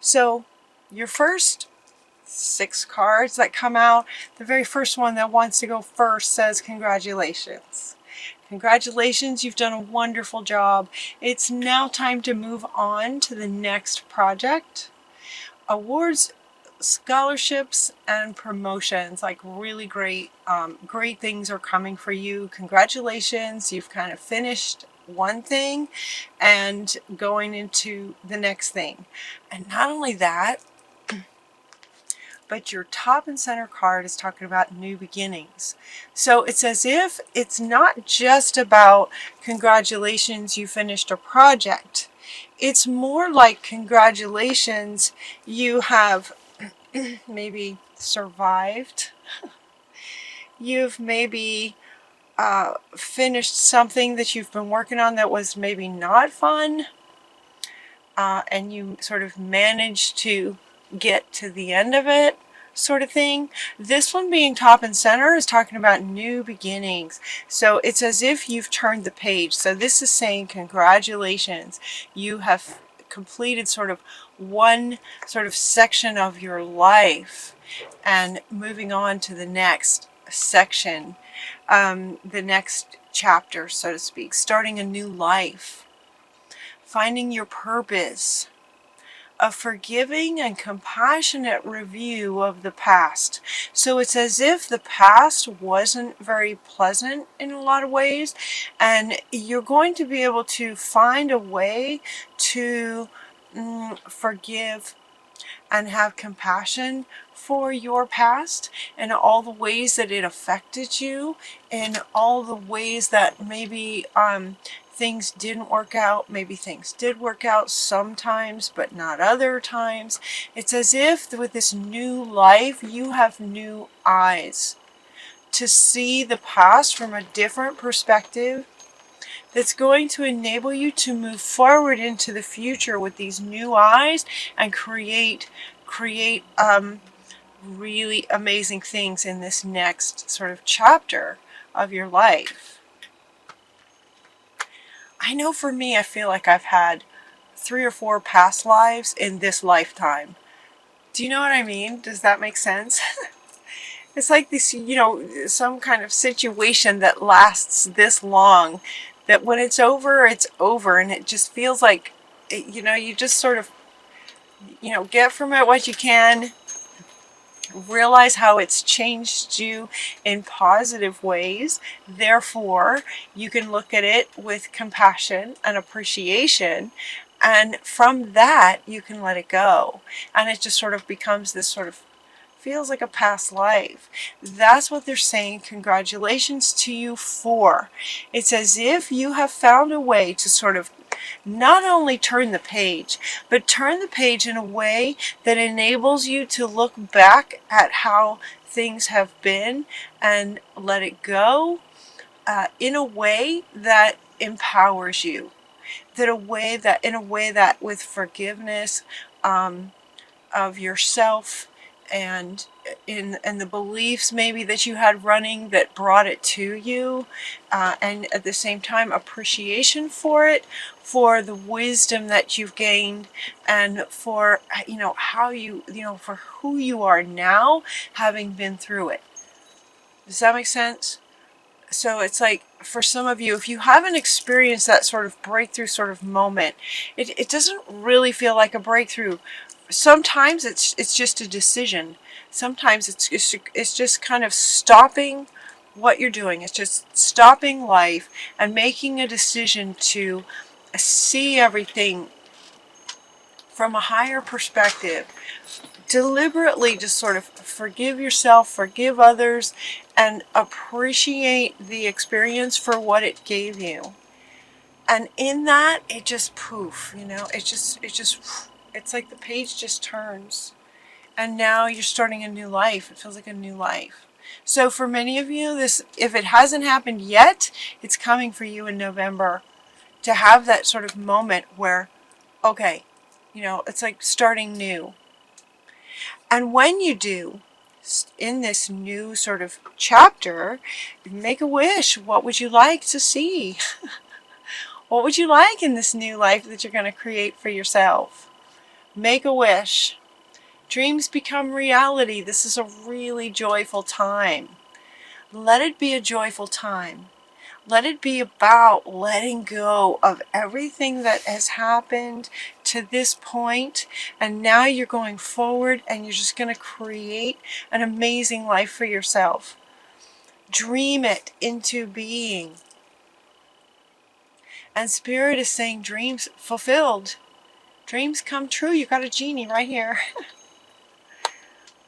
So your first 6 cards that come out, the very first one that wants to go first says congratulations. Congratulations, you've done a wonderful job. It's now time to move on to the next project. Awards, scholarships, and promotions, like really great things are coming for you. Congratulations, you've kind of finished one thing and going into the next thing. And not only that, but your top and center card is talking about new beginnings. So it's as if it's not just about congratulations, you finished a project. It's more like congratulations, you have maybe survived. You've maybe finished something that you've been working on that was maybe not fun. And you sort of managed to get to the end of it, sort of thing. This one being top and center is talking about new beginnings. So it's as if you've turned the page. So this is saying congratulations, you have completed sort of one sort of section of your life and moving on to the next section, the next chapter, so to speak, starting a new life, finding your purpose, a forgiving and compassionate review of the past. So it's as if the past wasn't very pleasant in a lot of ways, and you're going to be able to find a way to forgive and have compassion for your past and all the ways that it affected you, and all the ways that maybe things didn't work out. Maybe things did work out sometimes, but not other times. It's as if with this new life, you have new eyes to see the past from a different perspective, that's going to enable you to move forward into the future with these new eyes and create really amazing things in this next sort of chapter of your life. I know for me, I feel like I've had 3 or 4 past lives in this lifetime. Do you know what I mean? Does that make sense? It's like this, some kind of situation that lasts this long, that when it's over, and it just feels like, you just sort of, get from it what you can, realize how it's changed you in positive ways. Therefore, you can look at it with compassion and appreciation, and from that, you can let it go. And it just sort of becomes this sort of, feels like a past life. That's what they're saying congratulations to you for. It's as if you have found a way to sort of not only turn the page, but turn the page in a way that enables you to look back at how things have been and let it go in a way that empowers you. In a way that with forgiveness of yourself, and the beliefs maybe that you had running that brought it to you, and at the same time appreciation for it, for the wisdom that you've gained, and for how you for who you are now, having been through it. Does that make sense? So it's like, for some of you, if you haven't experienced that sort of breakthrough sort of moment, it doesn't really feel like a breakthrough. Sometimes it's just a decision. Sometimes it's just kind of stopping what you're doing. It's just stopping life and making a decision to see everything from a higher perspective. Deliberately just sort of forgive yourself, forgive others, and appreciate the experience for what it gave you. And in that, it just poof, it's like the page just turns, and now you're starting a new life. It feels like a new life. So for many of you, this, if it hasn't happened yet, it's coming for you in November, to have that sort of moment where, okay, it's like starting new. And when you do, in this new sort of chapter, make a wish. What would you like to see? What would you like in this new life that you're going to create for yourself? Make a wish. Dreams become reality. This is a really joyful time. Let it be a joyful time. Let it be about letting go of everything that has happened to this point, and now you're going forward and you're just going to create an amazing life for yourself. Dream it into being. And Spirit is saying dreams fulfilled. Dreams come true. You got a genie right here.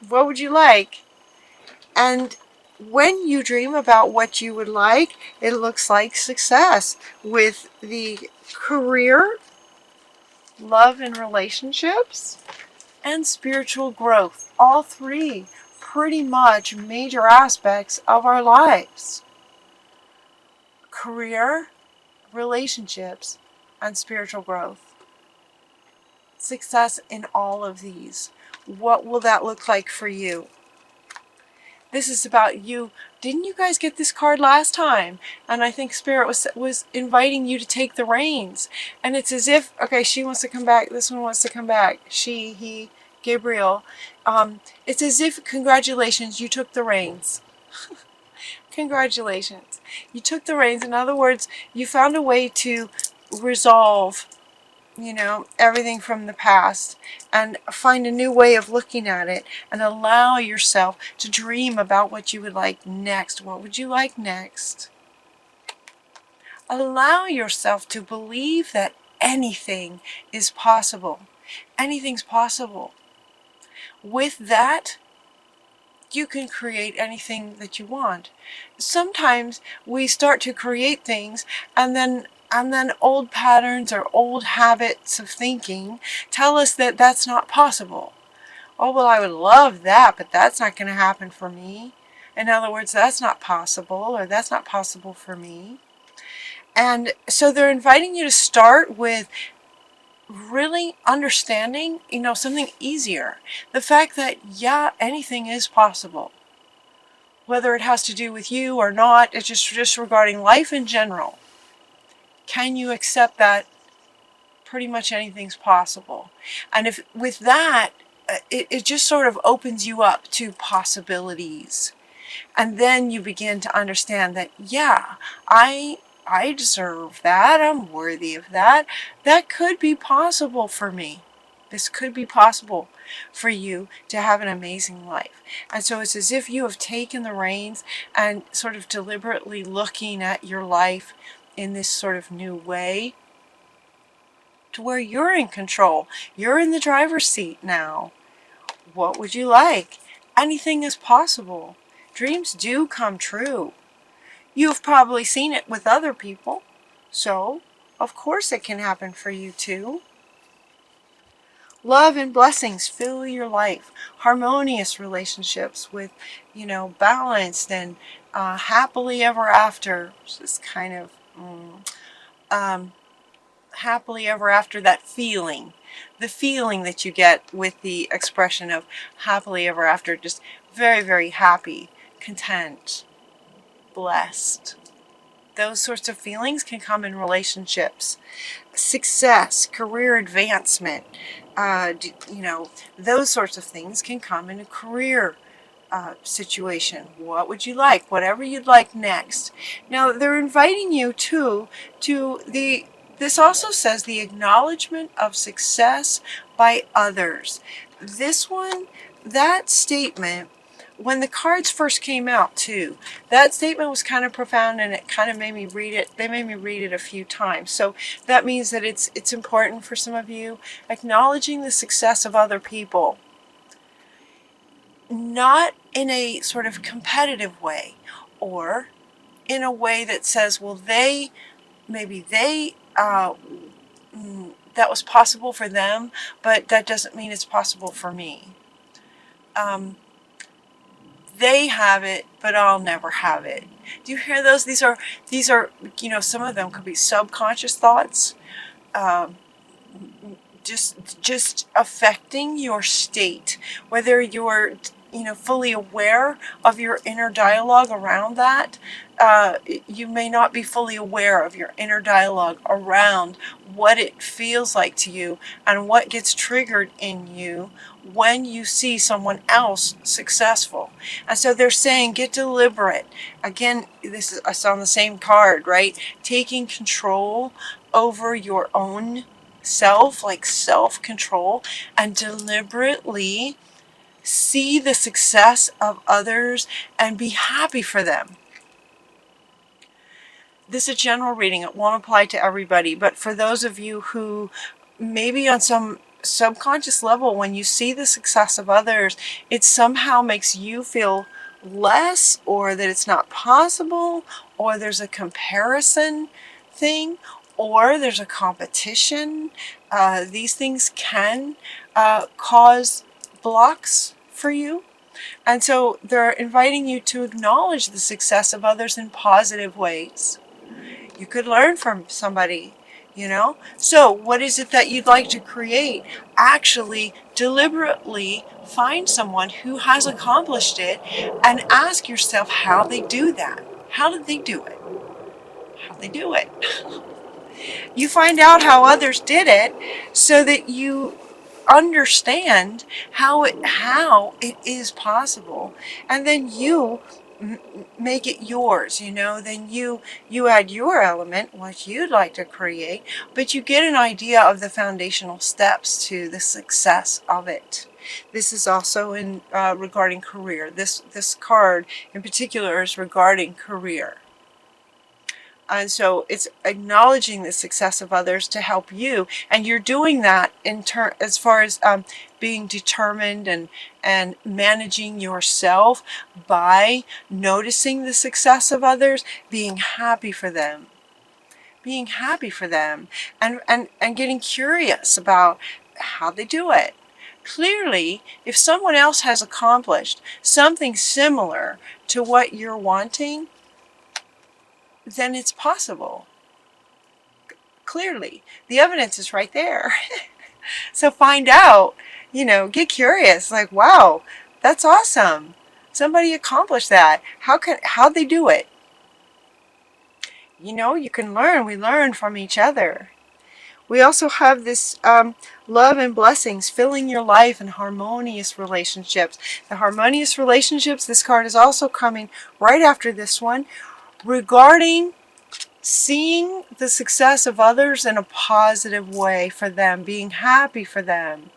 What would you like? And when you dream about what you would like, it looks like success with the career, love and relationships, and spiritual growth. All three pretty much major aspects of our lives. Career, relationships, and spiritual growth. Success in all of these. What will that look like for you? This is about you. Didn't you guys get this card last time? And I think Spirit was inviting you to take the reins. And it's as if, okay, she wants to come back. This one wants to come back. She, he, Gabriel. It's as if, congratulations, you took the reins. Congratulations. You took the reins. In other words, you found a way to resolve, everything from the past and find a new way of looking at it and allow yourself to dream about what you would like next. What would you like next? Allow yourself to believe that anything is possible. Anything's possible. With that, you can create anything that you want. Sometimes we start to create things and then old patterns or old habits of thinking tell us that that's not possible. Oh, well, I would love that, but that's not going to happen for me. In other words, that's not possible, or that's not possible for me. And so they're inviting you to start with really understanding, something easier. The fact that, yeah, anything is possible. Whether it has to do with you or not, it's just regarding life in general. Can you accept that pretty much anything's possible? And if with that, it just sort of opens you up to possibilities. And then you begin to understand that, yeah, I deserve that. I'm worthy of that. That could be possible for me. This could be possible for you to have an amazing life. And so it's as if you have taken the reins and sort of deliberately looking at your life in this sort of new way to where you're in control. You're in the driver's seat now. What would you like? Anything is possible. Dreams do come true. You've probably seen it with other people, so of course it can happen for you too. Love and blessings fill your life. Harmonious relationships with, balanced and happily ever after. Just kind of happily ever after, that feeling. The feeling that you get with the expression of happily ever after. Just very, very happy, content, blessed. Those sorts of feelings can come in relationships. Success, career advancement, those sorts of things can come in a career situation. What would you like? Whatever you'd like next. Now, they're inviting you to this also says the acknowledgement of success by others. This one, that statement, when the cards first came out too, that statement was kind of profound, and it kind of made me read it. They made me read it a few times. So that means that it's important for some of you, acknowledging the success of other people. Not in a sort of competitive way, or in a way that says, well, maybe they that was possible for them, but that doesn't mean it's possible for me. They have it, but I'll never have it. Do you hear those? These are some of them could be subconscious thoughts, just affecting your state, whether you're fully aware of your inner dialogue around that. You may not be fully aware of your inner dialogue around what it feels like to you and what gets triggered in you when you see someone else successful. And so they're saying, get deliberate. Again, this is it's on the same card, right? Taking control over your own self, like self-control, and deliberately see the success of others and be happy for them. This is a general reading. It won't apply to everybody, but for those of you who maybe on some subconscious level, when you see the success of others, it somehow makes you feel less, or that it's not possible, or there's a comparison thing, or there's a competition. These things can cause blocks for you. And so they're inviting you to acknowledge the success of others in positive ways. You could learn from somebody, So what is it that you'd like to create? Actually, deliberately find someone who has accomplished it and ask yourself how they do that. How did they do it? How did they do it? You find out how others did it so that you understand how it is possible, and then you make it yours. Then you add your element, what you'd like to create, but you get an idea of the foundational steps to the success of it. This is also in regarding career. This card in particular is regarding career. And so it's acknowledging the success of others to help you. And you're doing that as far as being determined and managing yourself by noticing the success of others, being happy for them. Being happy for them and getting curious about how they do it. Clearly, if someone else has accomplished something similar to what you're wanting, then it's possible. Clearly, the evidence is right there. So find out, get curious, like, wow, that's awesome. Somebody accomplished that. How'd they do it? You can learn. We learn from each other. We also have this love and blessings filling your life and harmonious relationships. The harmonious relationships, this card is also coming right after this one, regarding seeing the success of others in a positive way for them, being happy for them.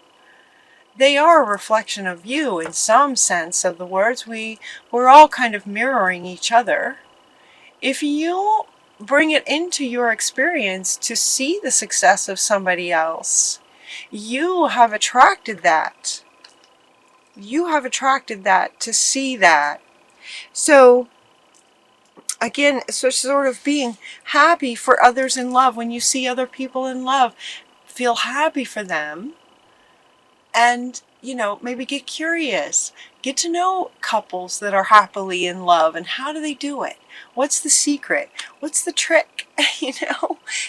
They are a reflection of you in some sense of the words. We're all kind of mirroring each other. If you bring it into your experience to see the success of somebody else, you have attracted that. You have attracted that to see that. So again, so sort of being happy for others in love. When you see other people in love, feel happy for them. And, maybe get curious. Get to know couples that are happily in love, and how do they do it? What's the secret? What's the trick,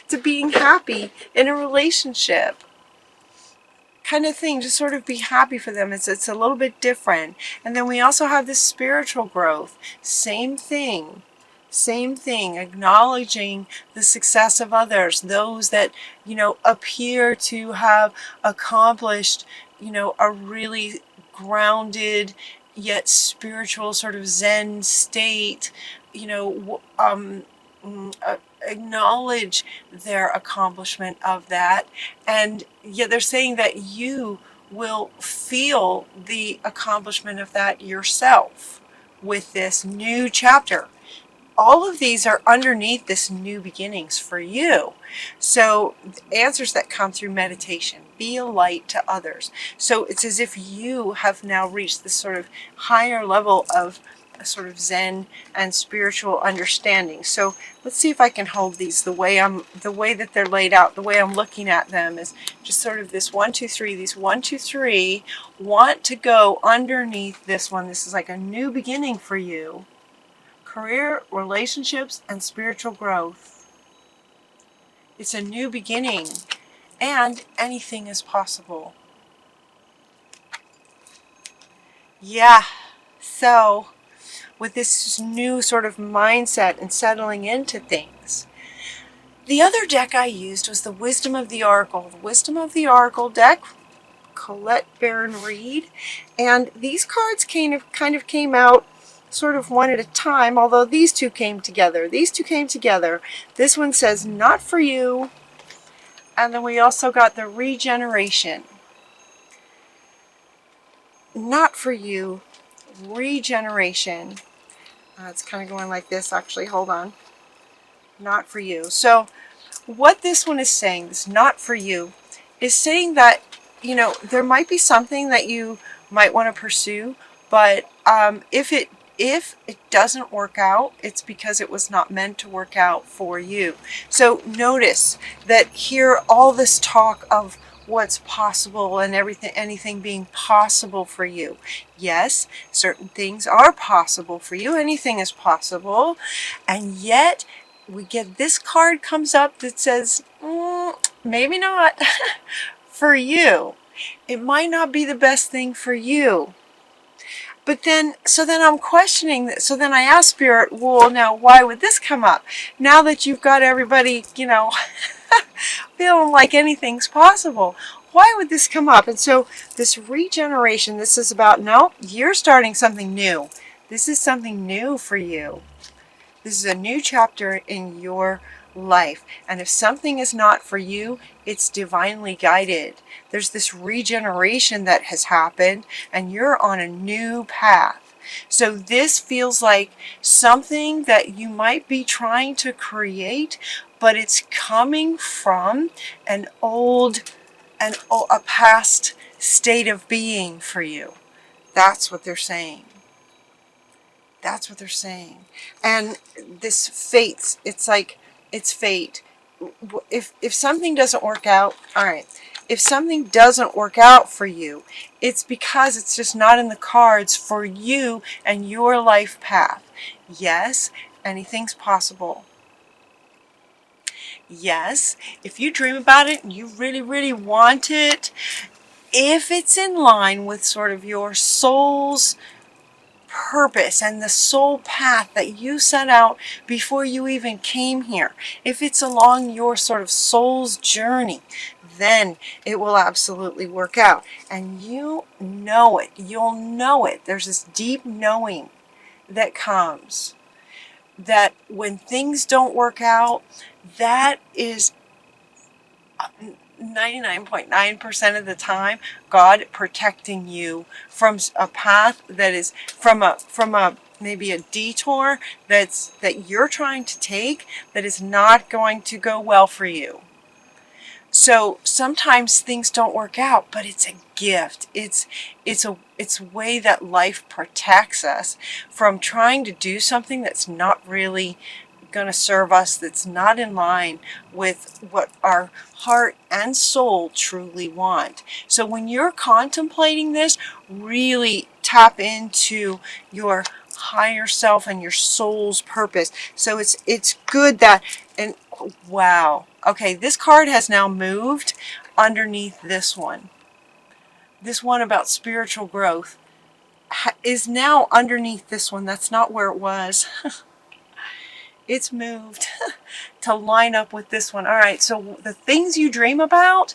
to being happy in a relationship? Kind of thing, just sort of be happy for them. It's a little bit different. And then we also have this spiritual growth. Same thing, acknowledging the success of others, those that, appear to have accomplished, a really grounded yet spiritual sort of Zen state, acknowledge their accomplishment of that. And yet they're saying that you will feel the accomplishment of that yourself with this new chapter. All of these are underneath this new beginnings for you. So answers that come through meditation. Be a light to others. So it's as if you have now reached this sort of higher level of a sort of Zen and spiritual understanding. So let's see if I can hold these the way that they're laid out. The way I'm looking at them is just sort of this 1, 2, 3. These 1, 2, 3 want to go underneath this one. This is like a new beginning for you. Career, relationships, and spiritual growth. It's a new beginning, and anything is possible. Yeah. So with this new sort of mindset and settling into things. The other deck I used was the Wisdom of the Oracle. The Wisdom of the Oracle deck, Colette Baron Reed. And these cards kind of came out sort of one at a time, although these two came together. These two came together. This one says, not for you. And then we also got the regeneration. Not for you. Regeneration. It's kind of going like this, actually. Hold on. Not for you. So what this one is saying, this not for you, is saying that, you know, there might be something that you might want to pursue, but if it doesn't work out, it's because it was not meant to work out for you. So notice that here, all this talk of what's possible and anything being possible for you. Yes, certain things are possible for you. Anything is possible. And yet we get this card comes up that says, maybe not for you. It might not be the best thing for you. But then, so then I'm questioning that. So then I ask Spirit, well, now why would this come up? Now that you've got everybody, you know, feeling like anything's possible, why would this come up? And so this regeneration, this is about, no, you're starting something new. This is something new for you. This is a new chapter in your life. And if something is not for you, it's divinely guided. There's this regeneration that has happened, and you're on a new path. So this feels like something that you might be trying to create, but it's coming from a past state of being for you. That's what they're saying. That's what they're saying. And this fate, it's like, it's fate. If something doesn't work out, all right, if something doesn't work out for you, it's because it's just not in the cards for you and your life path. Yes, anything's possible. Yes, if you dream about it and you really, really want it, if it's in line with sort of your soul's purpose and the soul path that you set out before you even came here, if it's along your sort of soul's journey, then it will absolutely work out. And you know it. You'll know it. There's this deep knowing that comes that when things don't work out, that is 99.9% of the time God protecting you from a path that is from a maybe a detour that you're trying to take that is not going to go well for you. So sometimes things don't work out, but it's a gift. It's a way that life protects us from trying to do something that's not really going to serve us, that's not in line with what our heart and soul truly want. So when you're contemplating this, really tap into your higher self and your soul's purpose. So it's good that, and wow, okay, this card has now moved underneath this one. This one about spiritual growth is now underneath this one. That's not where it was. It's moved to line up with this one. All right, so the things you dream about,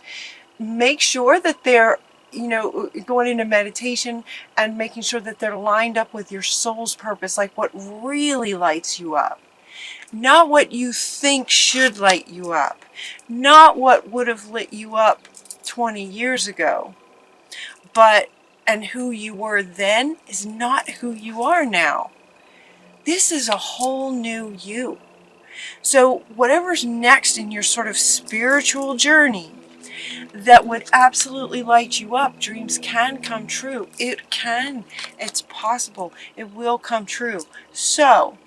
make sure that they're, you know, going into meditation and making sure that they're lined up with your soul's purpose, like what really lights you up. Not what you think should light you up. Not what would have lit you up 20 years ago. But, and who you were then is not who you are now. This is a whole new you. So whatever's next in your sort of spiritual journey that would absolutely light you up, dreams can come true. It can. It's possible. It will come true. So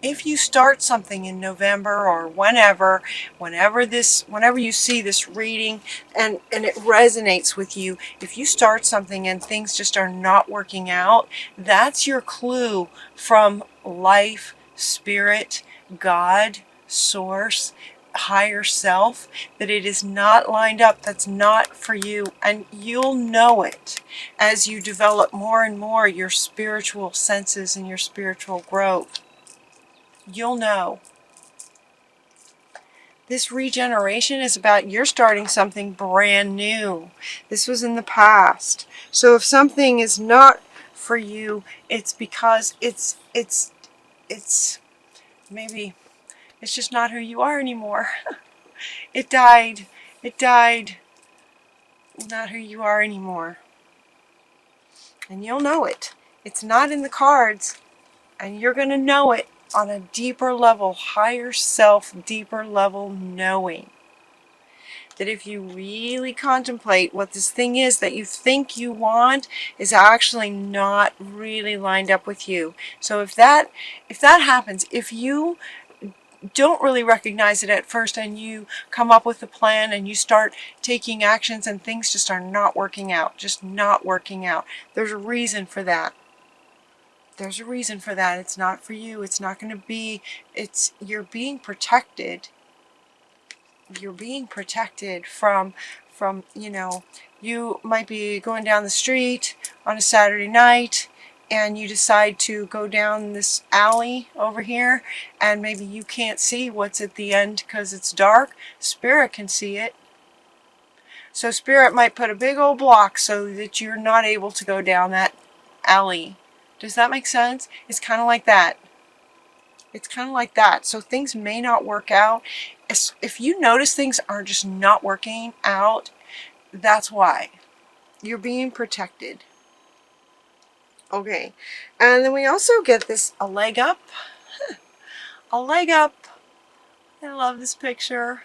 if you start something in November or whenever you see this reading and it resonates with you, if you start something and things just are not working out, that's your clue from life, spirit, God, source, higher self, that it is not lined up, that's not for you, and you'll know it as you develop more and more your spiritual senses and your spiritual growth. You'll know. This regeneration is about you're starting something brand new. This was in the past. So if something is not for you, it's because it's maybe it's just not who you are anymore. It died. It died. Not who you are anymore. And you'll know it. It's not in the cards. And you're going to know it on a deeper level, higher self, deeper level knowing. That if you really contemplate what this thing is that you think you want is actually not really lined up with you. So if that happens, if you don't really recognize it at first and you come up with a plan and you start taking actions and things just are not working out, just not working out, there's a reason for that. There's a reason for that. It's not for you. It's not going to be, you're being protected. You're being protected from, you know, you might be going down the street on a Saturday night and you decide to go down this alley over here and maybe you can't see what's at the end because it's dark. Spirit can see it. So Spirit might put a big old block so that you're not able to go down that alley. Does that make sense? It's kind of like that. It's kind of like that. So things may not work out. If you notice things are just not working out, that's why. You're being protected. Okay. And then we also get this, a leg up. A leg up. I love this picture.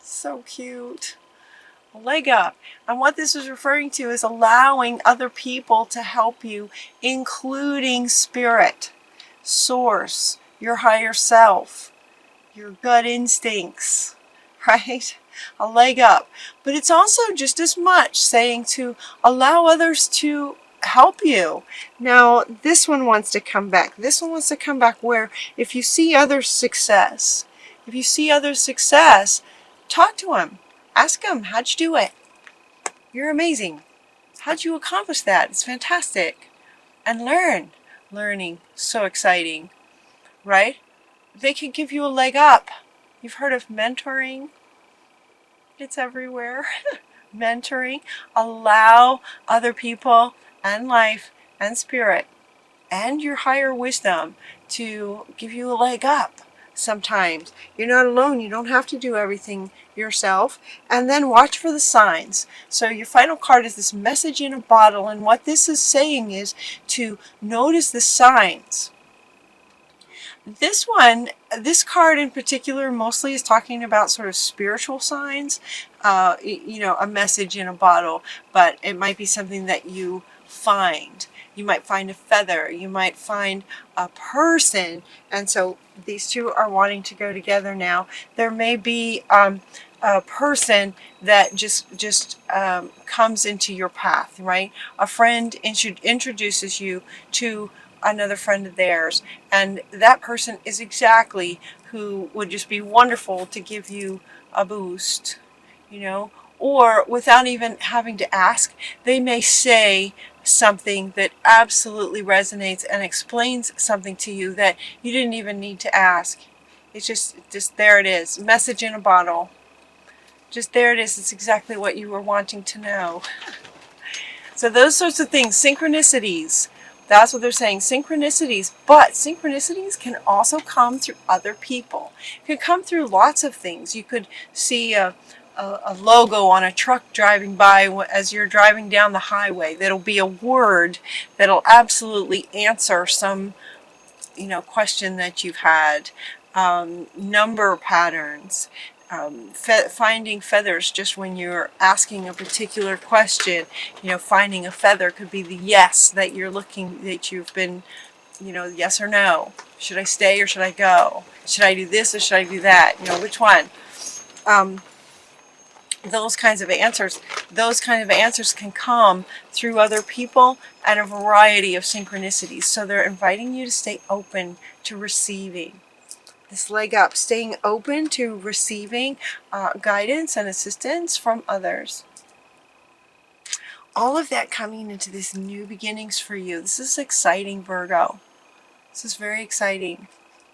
So cute. A leg up. And what this is referring to is allowing other people to help you, including Spirit, Source, your higher self, your gut instincts, right? A leg up. But it's also just as much saying to allow others to help you. Now, this one wants to come back. This one wants to come back where if you see others' success, talk to them. Ask them, how'd you do it? You're amazing. How'd you accomplish that? It's fantastic. And learn. Learning, so exciting, right? They can give you a leg up. You've heard of mentoring? It's everywhere. Mentoring. Allow other people and life and Spirit and your higher wisdom to give you a leg up. Sometimes you're not alone. You don't have to do everything yourself. And then watch for the signs. So your final card is this message in a bottle, and what this is saying is to notice the signs. This one, this card in particular mostly is talking about sort of spiritual signs, you know, a message in a bottle, but it might be something that you find. You might find a feather, you might find a person, and so these two are wanting to go together now. There may be a person that just comes into your path, right? A friend introduces you to another friend of theirs, and that person is exactly who would just be wonderful to give you a boost, you know, or without even having to ask, they may say something that absolutely resonates and explains something to you that you didn't even need to ask. It's just there it is. Message in a bottle. Just there it is. It's exactly what you were wanting to know. So those sorts of things, synchronicities, that's what they're saying, synchronicities. But synchronicities can also come through other people. It can come through lots of things. You could see a logo on a truck driving by as you're driving down the highway. That'll be a word that'll absolutely answer some, you know, question that you've had. Number patterns. Finding feathers just when you're asking a particular question. You know, finding a feather could be the yes that you're looking, that you've been, you know, yes or no. Should I stay or should I go? Should I do this or should I do that? You know, which one? Those kinds of answers can come through other people and a variety of synchronicities. So they're inviting you to stay open to receiving. this leg up, staying open to receiving guidance and assistance from others. All of that coming into this new beginnings for you. This is exciting, Virgo. This is very exciting.